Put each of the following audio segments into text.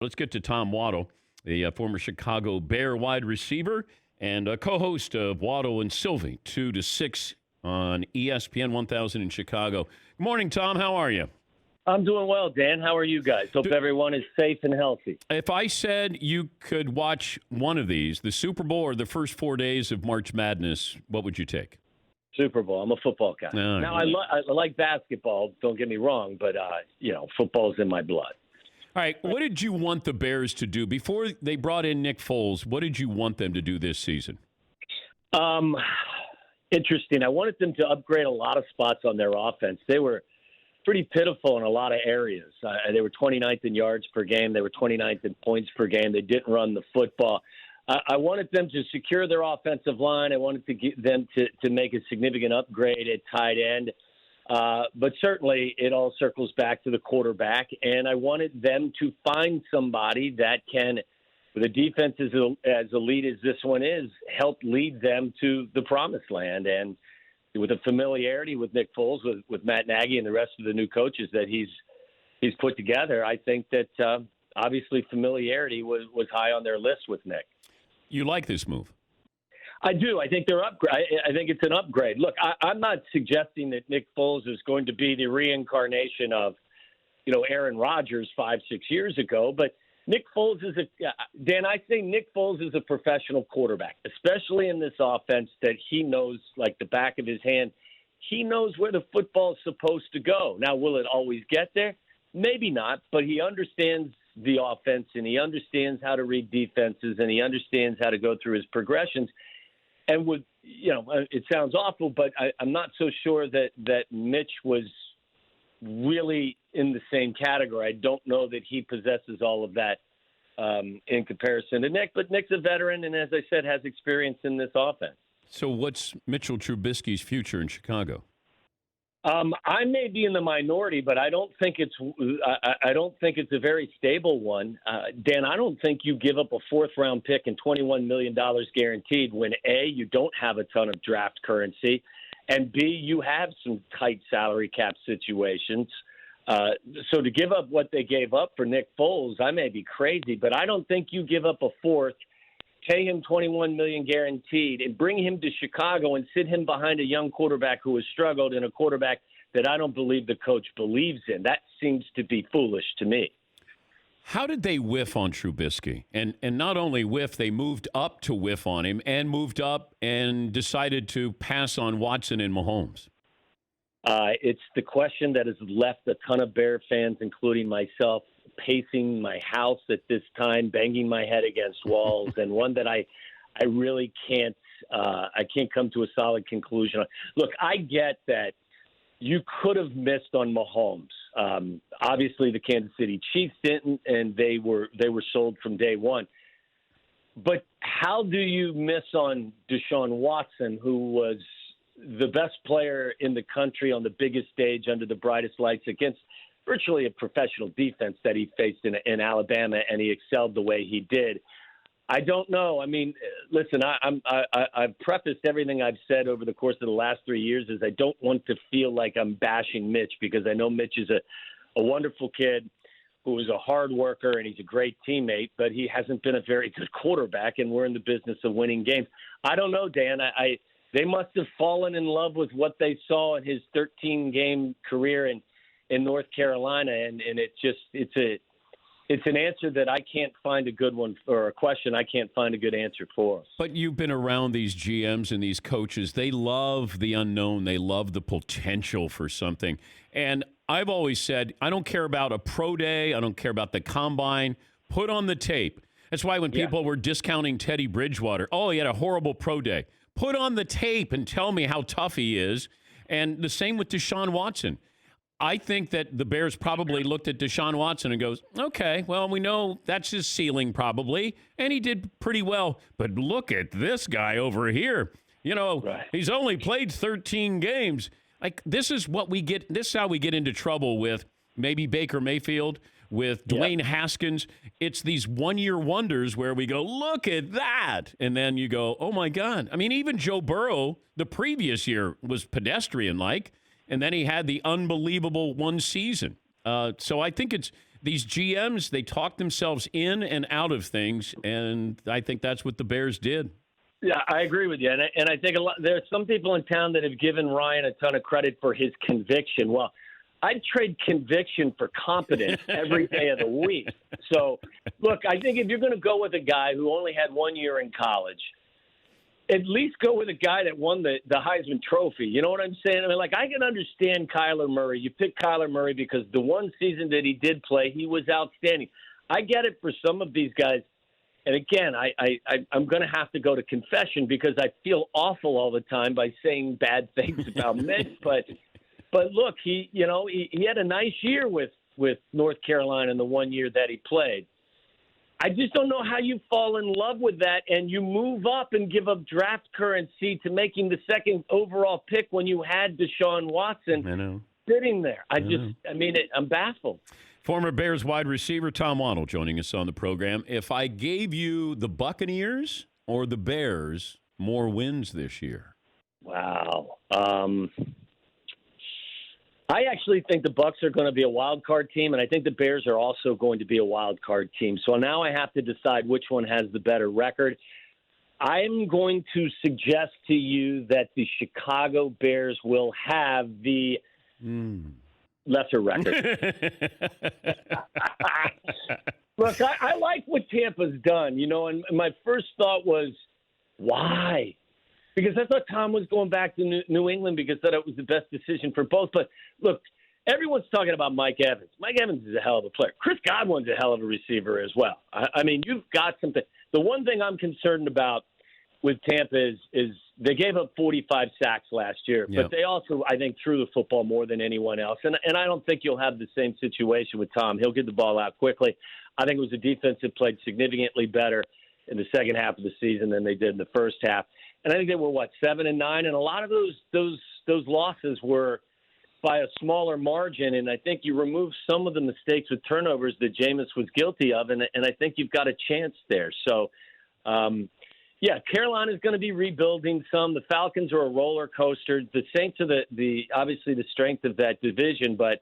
Let's get to Tom Waddle, the former Chicago Bear wide receiver and a co-host of Waddle and Silvy, 2 to 6 on ESPN 1000 in Chicago. Good morning, Tom. How are you? I'm doing well, Dan. How are you guys? Hope everyone is safe and healthy. If I said you could watch one of these, the Super Bowl or the first 4 days of March Madness, what would you take? Super Bowl. I'm a football guy. Now, I like basketball, don't get me wrong, but, football's in my blood. All right, what did you want the Bears to do? Before they brought in Nick Foles, what did you want them to do this season? Interesting. I wanted them to upgrade a lot of spots on their offense. They were pretty pitiful in a lot of areas. They were 29th in yards per game. They were 29th in points per game. They didn't run the football. I wanted them to secure their offensive line. I wanted to get them to make a significant upgrade at tight end. But certainly it all circles back to the quarterback, and I wanted them to find somebody that can, with a defense as elite as this one is, help lead them to the promised land. And with a familiarity with Nick Foles, with Matt Nagy and the rest of the new coaches that he's put together, I think that obviously familiarity was high on their list with Nick. You like this move? I do. I think they're upgrade. I think it's an upgrade. Look, I'm not suggesting that Nick Foles is going to be the reincarnation of, Aaron Rodgers 5-6 years ago. But Nick Foles Dan, I say Nick Foles is a professional quarterback, especially in this offense that he knows like the back of his hand. He knows where the football is supposed to go. Now, will it always get there? Maybe not, but he understands the offense and he understands how to read defenses and he understands how to go through his progressions. And it sounds awful, but I'm not so sure that Mitch was really in the same category. I don't know that he possesses all of that in comparison to Nick. But Nick's a veteran, and as I said, has experience in this offense. So what's Mitchell Trubisky's future in Chicago? I may be in the minority, but I don't think it's a very stable one. Dan, I don't think you give up a fourth-round pick and $21 million guaranteed when, A, you don't have a ton of draft currency, and, B, you have some tight salary cap situations. So to give up what they gave up for Nick Foles, I may be crazy, but I don't think you give up a fourth, pay him $21 million guaranteed, and bring him to Chicago and sit him behind a young quarterback who has struggled and a quarterback that I don't believe the coach believes in. That seems to be foolish to me. How did they whiff on Trubisky? And not only whiff, they moved up to whiff on him and moved up and decided to pass on Watson and Mahomes. It's the question that has left a ton of Bear fans, including myself, pacing my house at this time, banging my head against walls, and one that I really can't come to a solid conclusion on. Look, I get that you could have missed on Mahomes. Obviously, the Kansas City Chiefs didn't, and they were sold from day one. But how do you miss on Deshaun Watson, who was the best player in the country on the biggest stage under the brightest lights against virtually a professional defense that he faced in Alabama, and he excelled the way he did? I don't know. I mean, listen, I've prefaced everything I've said over the course of the last 3 years as I don't want to feel like I'm bashing Mitch, because I know Mitch is a wonderful kid who is a hard worker and he's a great teammate, but he hasn't been a very good quarterback, and we're in the business of winning games. I don't know, Dan. They must have fallen in love with what they saw in his 13-game career in North Carolina, and it's an answer that I can't find a good one, or a question I can't find a good answer for. But you've been around these GMs and these coaches. They love the unknown. They love the potential for something. And I've always said, I don't care about a pro day. I don't care about the combine. Put on the tape. That's why when people were discounting Teddy Bridgewater, oh, he had a horrible pro day. Put on the tape and tell me how tough he is. And the same with Deshaun Watson. I think that the Bears probably looked at Deshaun Watson and goes, okay, well, we know that's his ceiling probably, and he did pretty well. But look at this guy over here. He's only played 13 games. Like, this is what we get. This is how we get into trouble with maybe Baker Mayfield, with Dwayne Haskins. It's these one-year wonders where we go, look at that. And then you go, oh, my God. I mean, even Joe Burrow the previous year was pedestrian-like. And then he had the unbelievable one season. So I think these GMs, they talk themselves in and out of things, and I think that's what the Bears did. Yeah, I agree with you. And I think there are some people in town that have given Ryan a ton of credit for his conviction. Well, I'd trade conviction for competence every day of the week. So, look, I think if you're going to go with a guy who only had 1 year in college, at least go with a guy that won the Heisman Trophy. You know what I'm saying? I mean, like, I can understand Kyler Murray. You pick Kyler Murray because the one season that he did play, he was outstanding. I get it for some of these guys. And again, I'm going to have to go to confession because I feel awful all the time by saying bad things about Mitch. But look, he had a nice year with North Carolina in the 1 year that he played. I just don't know how you fall in love with that and you move up and give up draft currency to making the second overall pick when you had Deshaun Watson sitting there. I'm baffled. Former Bears wide receiver Tom Waddle joining us on the program. If I gave you the Buccaneers or the Bears, more wins this year? Wow. I actually think the Bucs are going to be a wild card team, and I think the Bears are also going to be a wild card team. So now I have to decide which one has the better record. I'm going to suggest to you that the Chicago Bears will have the lesser record. Look, I like what Tampa's done, and my first thought was, why? Because I thought Tom was going back to New England because I thought it was the best decision for both. But, look, everyone's talking about Mike Evans. Mike Evans is a hell of a player. Chris Godwin's a hell of a receiver as well. I mean, you've got something. The one thing I'm concerned about with Tampa is they gave up 45 sacks last year, but they also, I think, threw the football more than anyone else. And I don't think you'll have the same situation with Tom. He'll get the ball out quickly. I think it was a defense that played significantly better in the second half of the season than they did in the first half. And I think they were 7-9, and a lot of those losses were by a smaller margin. And I think you remove some of the mistakes with turnovers that Jameis was guilty of, and I think you've got a chance there. So, Carolina's going to be rebuilding some. The Falcons are a roller coaster. The Saints are the obviously the strength of that division, but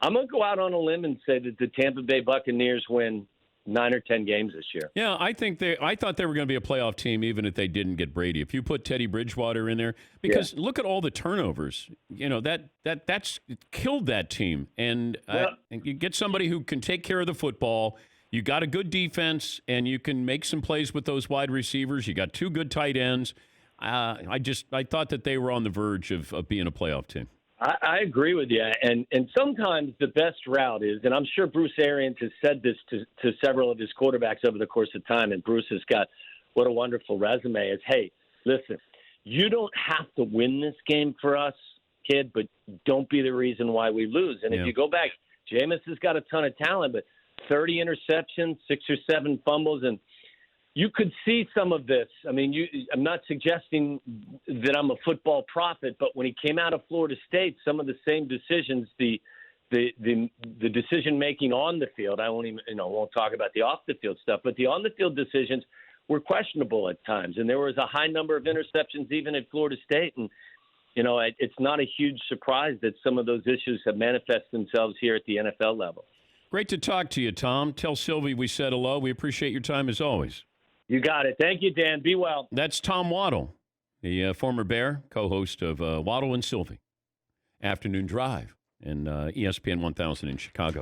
I'm going to go out on a limb and say that the Tampa Bay Buccaneers win 9 or 10 games this year. Yeah, I thought they were going to be a playoff team even if they didn't get Brady. If you put Teddy Bridgewater in there, because look at all the turnovers, that's killed that team. And you get somebody who can take care of the football. You got a good defense, and you can make some plays with those wide receivers. You got two good tight ends. I thought that they were on the verge of being a playoff team. I agree with you, and sometimes the best route is, and I'm sure Bruce Arians has said this to several of his quarterbacks over the course of time, and Bruce has got what a wonderful resume, is, hey, listen, you don't have to win this game for us, kid, but don't be the reason why we lose. And if you go back, Jameis has got a ton of talent, but 30 interceptions, 6 or 7 fumbles, and you could see some of this. I mean, I'm not suggesting that I'm a football prophet, but when he came out of Florida State, some of the same decisions, the decision making on the field, I won't talk about the off the field stuff, but the on the field decisions were questionable at times, and there was a high number of interceptions even at Florida State, and it's not a huge surprise that some of those issues have manifested themselves here at the NFL level. Great to talk to you, Tom. Tell Silvy we said hello. We appreciate your time as always. You got it. Thank you, Dan. Be well. That's Tom Waddle, the former Bear, co-host of Waddle and Silvy. Afternoon Drive and ESPN 1000 in Chicago.